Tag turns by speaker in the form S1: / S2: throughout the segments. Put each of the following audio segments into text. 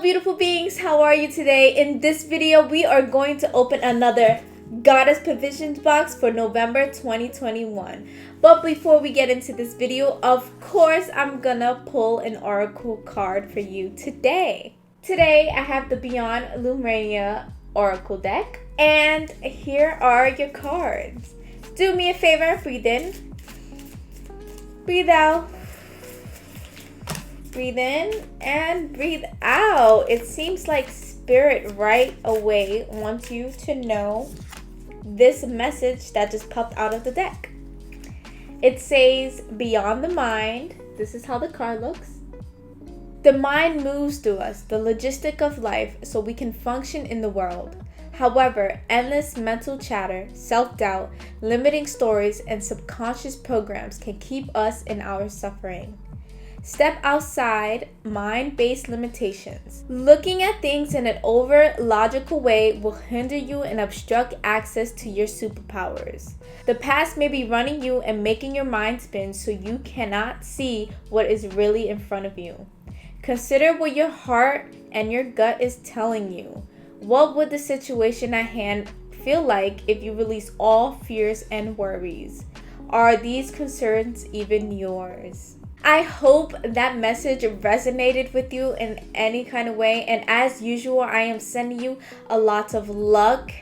S1: beautiful beings, how are you today? In this video, we are going to open another Goddess Provisions box for November 2021. But before we get into this video, of course, I'm gonna pull an oracle card for you today. Today, I have the Beyond Lumania oracle deck, and here are your cards. Do me a favor, breathe in, breathe out, breathe in, and breathe out. It seems like Spirit right away wants you to know this message that just popped out of the deck. It says, beyond the mind. This is how the card looks. The mind moves through us, the logistic of life, so we can function in the world. However, endless mental chatter, self-doubt, limiting stories, and subconscious programs can keep us in our suffering. Step outside mind-based limitations. Looking at things in an over-logical way will hinder you and obstruct access to your superpowers. The past may be running you and making your mind spin so you cannot see what is really in front of you. Consider what your heart and your gut is telling you. What would the situation at hand feel like if you release all fears and worries? Are these concerns even yours? I hope that message resonated with you in any kind of way. And as usual, I am sending you a lot of luck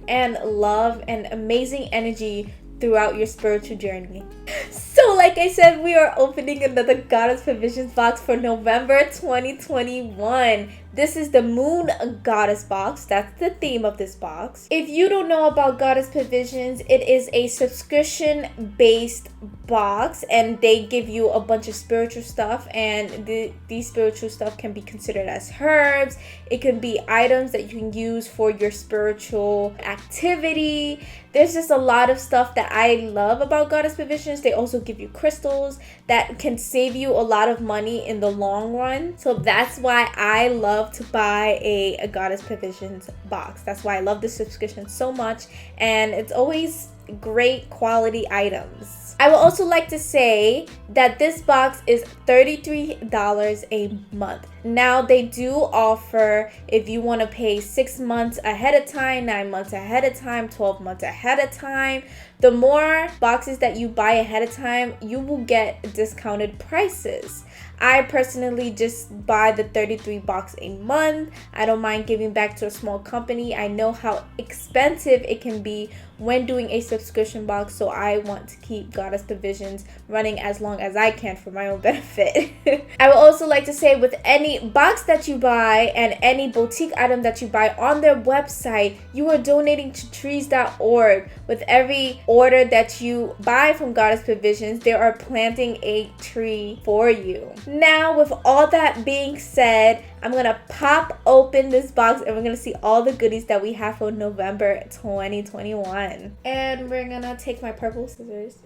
S1: and love and amazing energy throughout your spiritual journey. So like I said, we are opening another Goddess Provisions box for November 2021. This is the Moon Goddess box. That's the theme of this box. If you don't know about Goddess Provisions, it is a subscription-based box, and they give you a bunch of spiritual stuff, and these spiritual stuff can be considered as herbs. It can be items that you can use for your spiritual activity. There's just a lot of stuff that I love about Goddess Provisions. They also give you crystals that can save you a lot of money in the long run. So that's why I love to buy a Goddess Provisions box. That's why I love this subscription so much, and it's always great quality items. I would also like to say that this box is $33 a month. Now they do offer, if you want to pay 6 months ahead of time, 9 months ahead of time, 12 months ahead of time, the more boxes that you buy ahead of time, you will get discounted prices. I personally just buy the 33 box a month. I don't mind giving back to a small company. I know how expensive it can be when doing a subscription box, so I want to keep Goddess Provisions running as long as I can for my own benefit. I would also like to say, with any box that you buy and any boutique item that you buy on their website, you are donating to trees.org. With every order that you buy from Goddess Provisions, they are planting a tree for you. Now, with all that being said, I'm gonna pop open this box and we're gonna see all the goodies that we have for November 2021. And we're gonna take my purple scissors.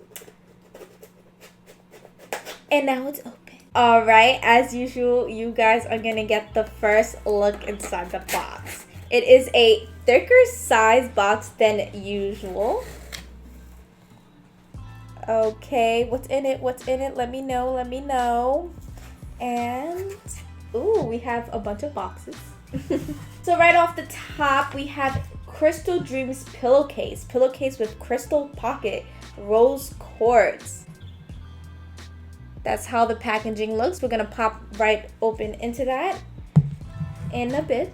S1: And now it's open. Alright, as usual, you guys are gonna get the first look inside the box. It is a thicker size box than usual. Okay, what's in it? What's in it? Let me know. Let me know. And ooh, we have a bunch of boxes. So right off the top, we have Crystal Dreams pillowcase with crystal pocket, rose quartz. That's how the packaging looks. We're gonna pop right open into that in a bit.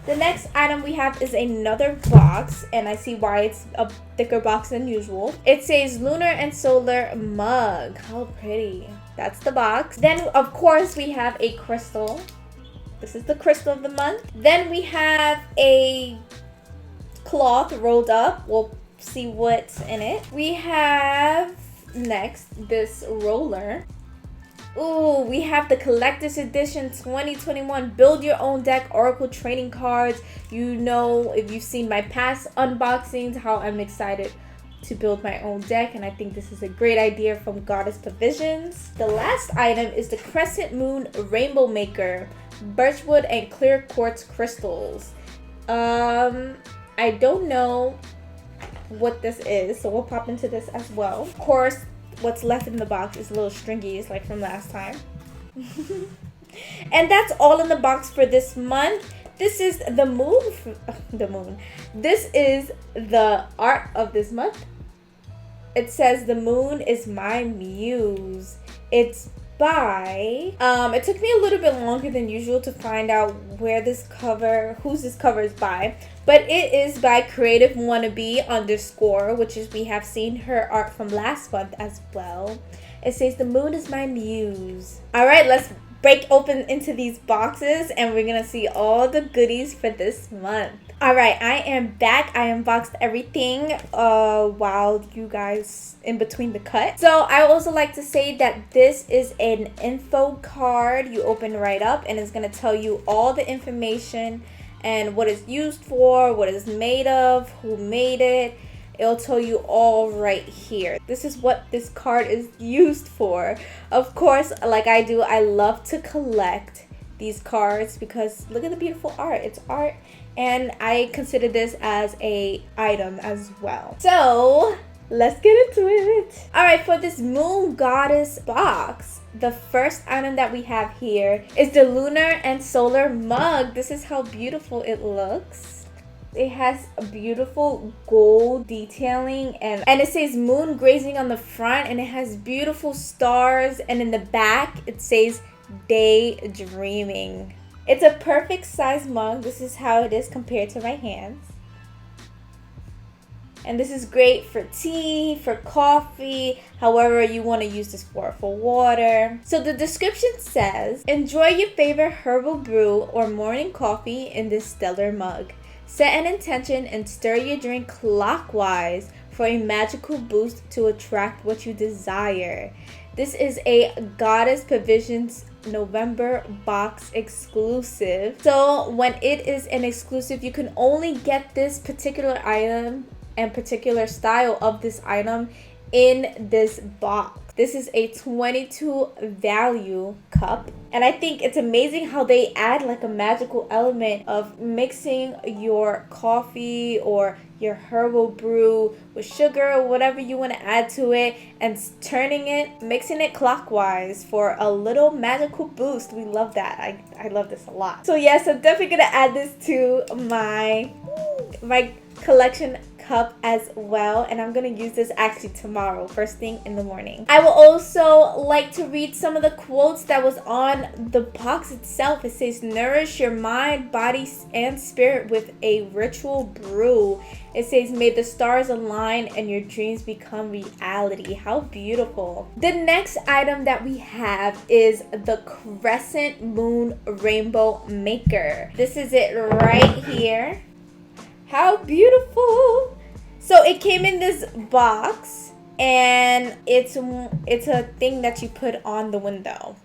S1: The next item we have is another box, and I see why it's a thicker box than usual. It says Lunar and Solar mug. How pretty. That's the box. Then, of course, we have a crystal. This is the crystal of the month. Then we have a cloth rolled up. We'll see what's in it. We have next this roller. Ooh, we have the Collector's Edition 2021 Build Your Own Deck Oracle Trading Cards. You know, if you've seen my past unboxings, how I'm excited to build my own deck, and I think this is a great idea from Goddess Provisions. The last item is the Crescent Moon Rainbow Maker, Birchwood and Clear Quartz Crystals. I don't know what this is, so we'll pop into this as well. Of course, what's left in the box is a little stringy. It's like from last time. And that's all in the box for this month. This is the moon. This is the art of this month. It says the moon is my muse. It's by it took me a little bit longer than usual to find out who's this cover is by, but it is by Creative Wannabe _, which is, we have seen her art from last month as well. It says the moon is my muse. All right, let's break open into these boxes and we're gonna see all the goodies for this month. All right, I am back. I unboxed everything while you guys in between the cut. So I also like to say that this is an info card. You open right up and it's gonna tell you all the information and what it's used for, what it's made of, who made it. It'll tell you all right here. This is what this card is used for. Of course, like I do, I love to collect these cards because look at the beautiful art. It's art, and I consider this as a item as well. So let's get into it. All right, for this Moon Goddess box, the first item that we have here is the Lunar and Solar mug. This is how beautiful it looks. It has a beautiful gold detailing and it says moon grazing on the front, and it has beautiful stars, and in the back it says daydreaming. It's a perfect size mug. This is how it is compared to my hands. And this is great for tea, for coffee, however you want to use this for water. So the description says, enjoy your favorite herbal brew or morning coffee in this stellar mug. Set an intention and stir your drink clockwise for a magical boost to attract what you desire. This is a Goddess Provisions November box exclusive. So when it is an exclusive, you can only get this particular item and particular style of this item in this box. This is a 22 value cup, and I think it's amazing how they add like a magical element of mixing your coffee or your herbal brew with sugar or whatever you want to add to it and mixing it clockwise for a little magical boost. We love that. I love this a lot. So yes, I'm definitely gonna add this to my collection cup as well, and I'm gonna use this actually tomorrow first thing in the morning. I will also like to read some of the quotes that was on the box itself. It says, nourish your mind, body, and spirit with a ritual brew. It says, may the stars align and your dreams become reality. How beautiful. The next item that we have is the Crescent Moon Rainbow Maker. This is it right here. How beautiful. So it came in this box, and it's a thing that you put on the window.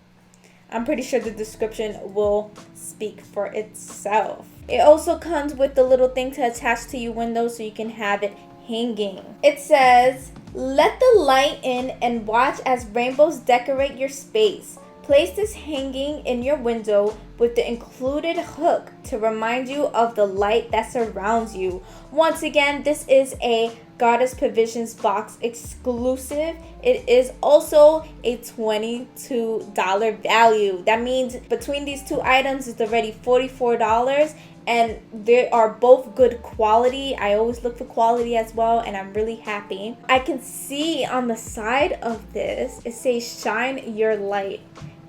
S1: I'm pretty sure the description will speak for itself. It also comes with the little thing to attach to your window so you can have it hanging. It says, let the light in and watch as rainbows decorate your space. Place this hanging in your window with the included hook to remind you of the light that surrounds you. Once again, this is a Goddess Provisions box exclusive. It is also a $22 value. That means between these two items, it's already $44. And they are both good quality. I always look for quality as well, and I'm really happy. I can see on the side of this, it says shine your light.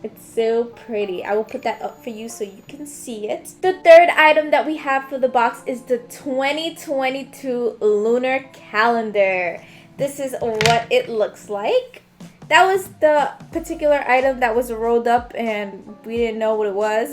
S1: It's so pretty. I will put that up for you so you can see it. The third item that we have for the box is the 2022 Lunar Calendar. This is what it looks like. That was the particular item that was rolled up and we didn't know what it was.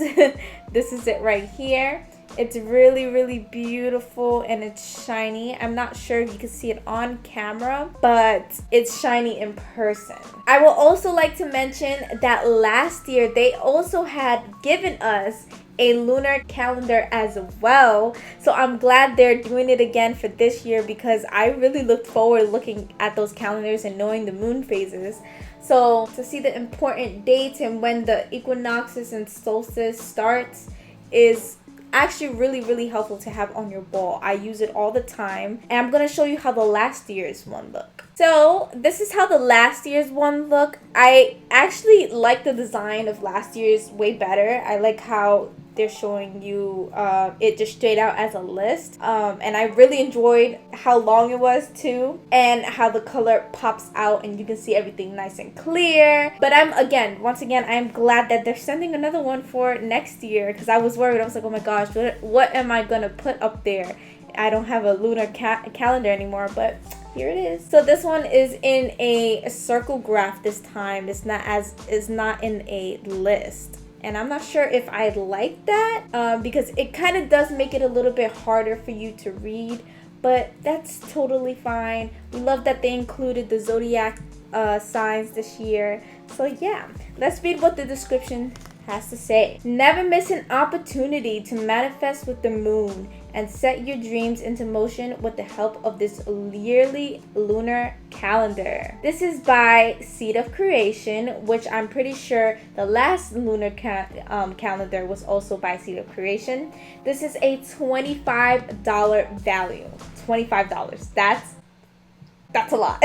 S1: This is it right here. It's really, really beautiful and it's shiny. I'm not sure if you can see it on camera, but it's shiny in person. I will also like to mention that last year they also had given us a lunar calendar as well. So I'm glad they're doing it again for this year because I really looked forward looking at those calendars and knowing the moon phases. So to see the important dates and when the equinoxes and solstice starts is actually really helpful to have on your wall. I use it all the time, and I'm gonna show you how the last year's one look. So this is how the last year's one look. I actually like the design of last year's way better. I like how they're showing you it just straight out as a list, and I really enjoyed how long it was too, and how the color pops out and you can see everything nice and clear. But once again I'm glad that they're sending another one for next year, because I was worried. I was like, oh my gosh, what am I gonna put up there? I don't have a lunar calendar anymore, but here it is. So this one is in a circle graph this time. It's not in a list. And I'm not sure if I like that, because it kind of does make it a little bit harder for you to read, but that's totally fine. We love that they included the zodiac signs this year. So yeah, let's read what the description has to say. Never miss an opportunity to manifest with the moon and set your dreams into motion with the help of this yearly lunar calendar. This is by Seed of Creation, which I'm pretty sure the last lunar calendar was also by Seed of Creation. This is a $25 value. $25. That's a lot.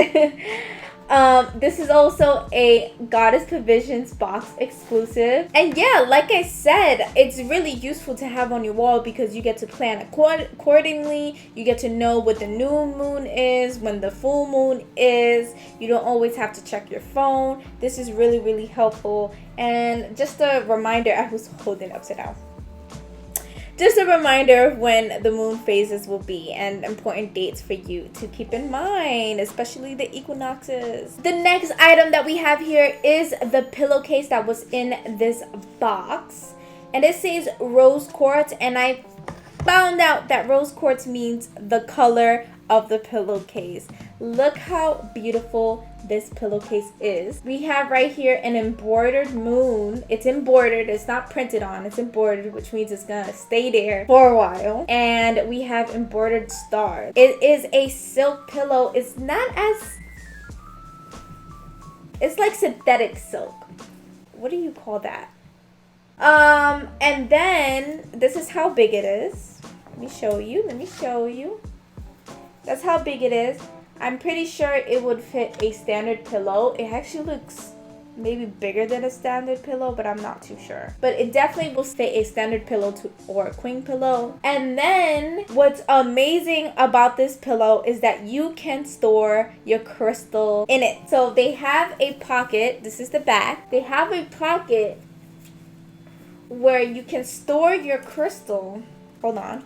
S1: This is also a Goddess Provisions box exclusive. And yeah, like I said, it's really useful to have on your wall because you get to plan accordingly. You get to know what the new moon is, when the full moon is. You don't always have to check your phone. This is really helpful. And just a reminder, I was holding it upside down. Just a reminder of when the moon phases will be and important dates for you to keep in mind, especially the equinoxes. The next item that we have here is the pillowcase that was in this box. And it says rose quartz, and I found out that rose quartz means the color of the pillowcase. Look how beautiful this pillowcase is. We have right here an embroidered moon. It's embroidered, it's not printed on, it's embroidered, which means it's gonna stay there for a while. And we have embroidered stars. It is a silk pillow. It's like synthetic silk. What do you call that? And then this is how big it is. Let me show you. That's how big it is. I'm pretty sure it would fit a standard pillow. It actually looks maybe bigger than a standard pillow, but I'm not too sure. But it definitely will fit a standard pillow or a queen pillow. And then what's amazing about this pillow is that you can store your crystal in it. So they have a pocket. This is the back. They have a pocket where you can store your crystal. Hold on.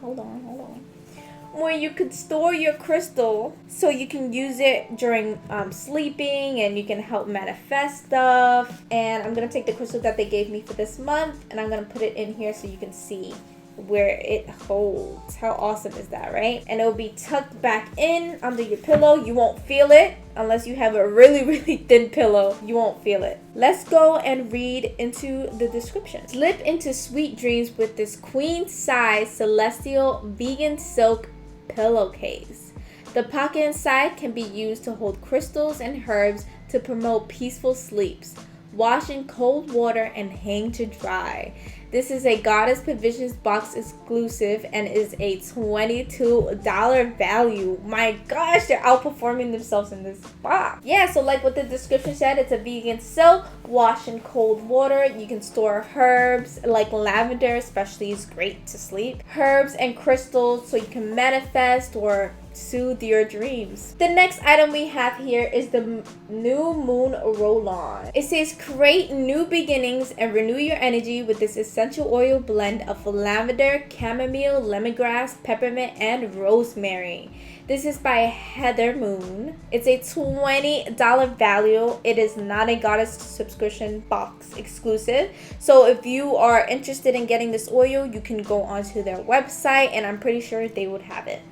S1: Where you could store your crystal so you can use it during sleeping, and you can help manifest stuff. And I'm gonna take the crystal that they gave me for this month, and I'm gonna put it in here so you can see where it holds. How awesome is that, right? And it'll be tucked back in under your pillow. You won't feel it unless you have a really thin pillow. You won't feel it. Let's go and read into the description. Slip into sweet dreams with this queen size celestial vegan silk pillowcase. The pocket inside can be used to hold crystals and herbs to promote peaceful sleeps. Wash in cold water and hang to dry. This is a Goddess Provisions box exclusive and is a $22 value. My gosh, they're outperforming themselves in this box. Yeah, so like what the description said, it's a vegan silk. Wash in cold water. You can store herbs like lavender, especially, is great to sleep. Herbs and crystals so you can manifest or soothe your dreams. The next item we have here is the new moon roll-on. It says create new beginnings and renew your energy with this essential oil blend of lavender, chamomile, lemongrass, peppermint, and rosemary. This is by Heather Moon. It's a $20 value. It is not a Goddess subscription box exclusive. So if you are interested in getting this oil, you can go onto their website, and I'm pretty sure they would have it.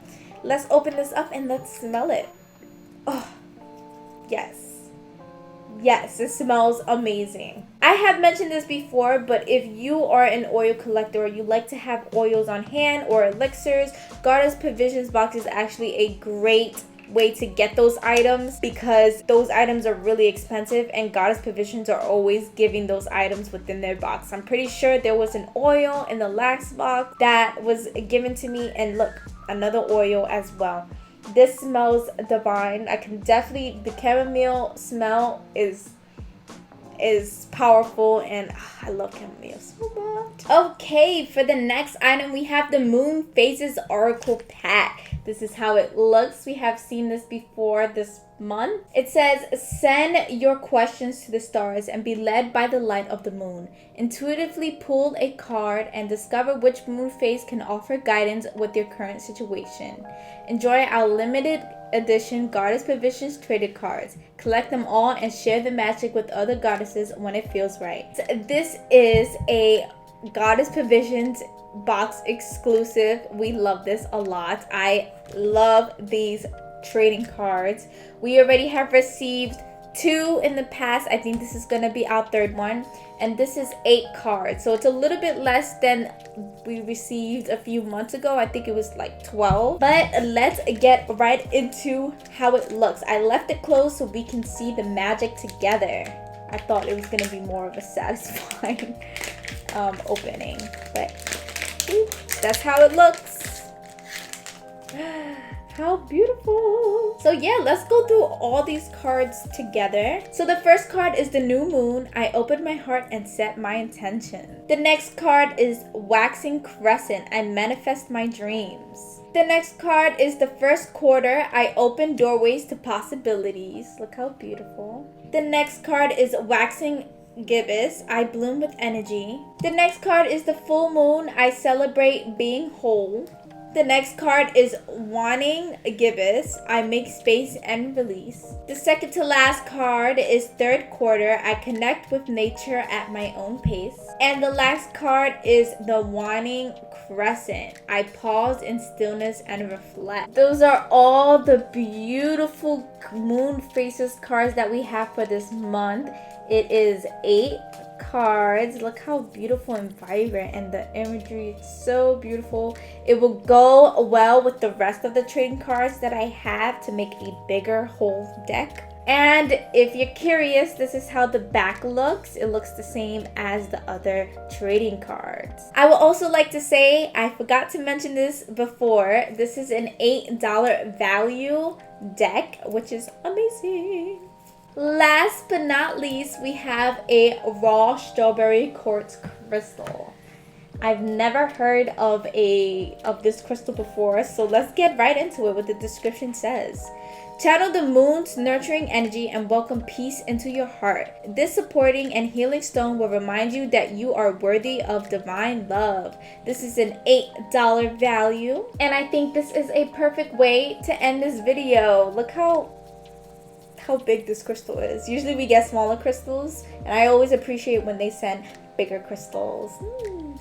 S1: Let's open this up and let's smell it. Oh, yes. Yes, it smells amazing. I have mentioned this before, but if you are an oil collector or you like to have oils on hand or elixirs, Goddess Provisions box is actually a great way to get those items because those items are really expensive and Goddess Provisions are always giving those items within their box. I'm pretty sure there was an oil in the last box that was given to me, and look, another oil as well. This smells divine. I can definitely, the chamomile smell is powerful, and I love chamomile so much. Okay, for the next item we have the Moon Phases Oracle Pack. This is how it looks. We have seen this before this month. It says, send your questions to the stars and be led by the light of the moon. Intuitively pull a card and discover which moon phase can offer guidance with your current situation. Enjoy our limited edition Goddess Provisions traded cards. Collect them all and share the magic with other goddesses when it feels right. This is a Goddess Provisions box exclusive. We love this a lot. I love these trading cards. We already have received 2 in the past. I think this is gonna be our 3rd one, and this is 8 cards, so it's a little bit less than we received a few months ago. I think it was like 12, but let's get right into how it looks. I left it closed so we can see the magic together. I thought it was gonna be more of a satisfying opening, but that's how it looks. How beautiful. So yeah, let's go through all these cards together. So the first card is the new moon. I opened my heart and set my intention. The next card is waxing crescent. I manifest my dreams. The next card is the first quarter. I open doorways to possibilities. Look how beautiful. The next card is waxing gibbous. I bloom with energy. The next card is the full moon. I celebrate being whole. The next card is wanting gibbous. I make space and release. The second to last card is third quarter. I connect with nature at my own pace. And the last card is the wanting crescent. I pause in stillness and reflect. Those are all the beautiful moon phases cards that we have for this month. It is 8 cards. Look how beautiful and vibrant, and the imagery is so beautiful. It will go well with the rest of the trading cards that I have to make a bigger whole deck. And if you're curious, this is how the back looks. It looks the same as the other trading cards. I would also like to say, I forgot to mention this before, this is an $8 value deck, which is amazing. Last but not least, we have a raw Strawberry Quartz crystal. I've never heard of this crystal before, so let's get right into it. What the description says. Channel the moon's nurturing energy and welcome peace into your heart. This supporting and healing stone will remind you that you are worthy of divine love. This is an $8 value, and I think this is a perfect way to end this video. Look how big this crystal is. Usually we get smaller crystals, and I always appreciate when they send bigger crystals.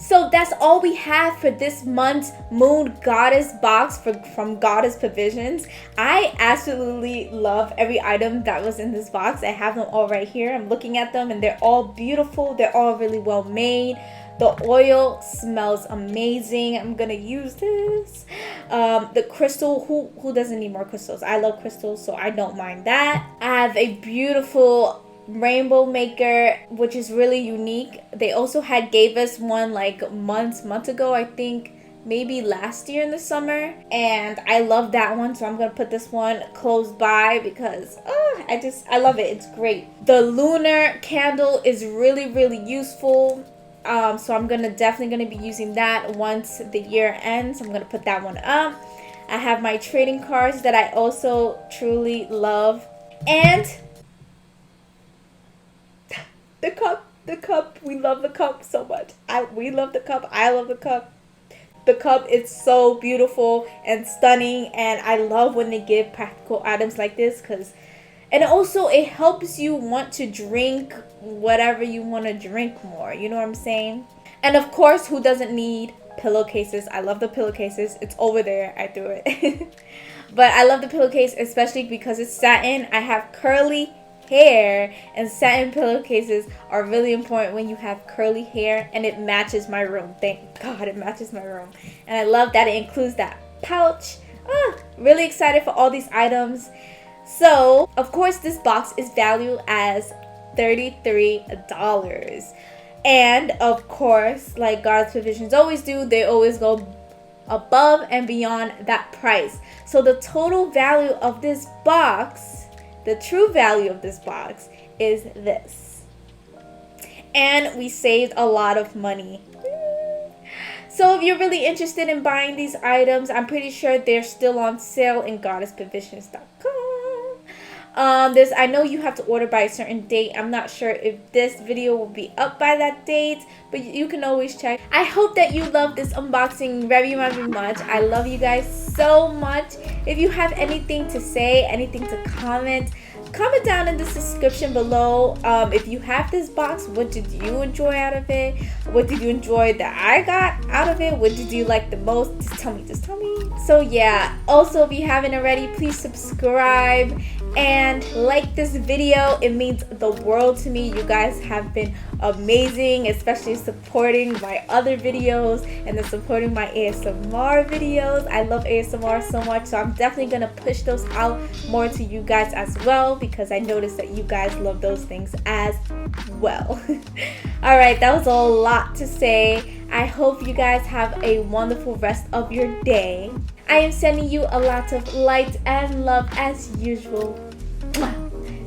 S1: So that's all we have for this month's Moon Goddess box from Goddess Provisions. I absolutely love every item that was in this box. I have them all right here. I'm looking at them and they're all beautiful. They're all really well made. The oil smells amazing. I'm gonna use this. The crystal, who doesn't need more crystals? I love crystals, so I don't mind that. I have a beautiful rainbow maker, which is really unique. They also gave us one like months ago, I think maybe last year in the summer, and I love that one, so I'm gonna put this one close by because I love it. It's great. The lunar candle is really useful. So I'm definitely gonna be using that once the year ends. I'm gonna put that one up. I have my trading cards that I also truly love, and the cup. We love the cup so much. We love the cup. I love the cup. The cup is so beautiful and stunning, and I love when they give practical items like this and also it helps you want to drink whatever you want to drink more. You know what I'm saying? And of course, who doesn't need pillowcases? I love the pillowcases. It's over there. I threw it. But I love the pillowcase, especially because it's satin. I have curly hair, and satin pillowcases are really important when you have curly hair, and it matches my room. Thank God it matches my room. And I love that it includes that pouch Really excited for all these items. So, of course, this box is valued as $33. And, of course, like God's provisions always do, they always go above and beyond that price. So the total value of this box, the true value of this box, is this. And we saved a lot of money. So if you're really interested in buying these items, I'm pretty sure they're still on sale in goddessprovisions.com. I know you have to order by a certain date. I'm not sure if this video will be up by that date, but you can always check. I hope that you love this unboxing very, very much. I love you guys so much. If you have anything to say, anything to comment down in the description below. If you have this box, what did you enjoy out of it? What did you enjoy that I got out of it? What did you like the most? Just tell me. So yeah, also if you haven't already, please subscribe and like this video. It means the world to me. You guys have been amazing, especially supporting my other videos and then supporting my ASMR videos. I love ASMR so much, so I'm definitely gonna push those out more to you guys as well, because I noticed that you guys love those things as well. All right, that was a lot to say. I hope you guys have a wonderful rest of your day. I am sending you a lot of light and love as usual.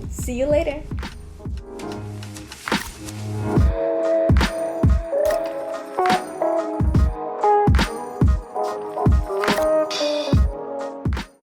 S1: See you later.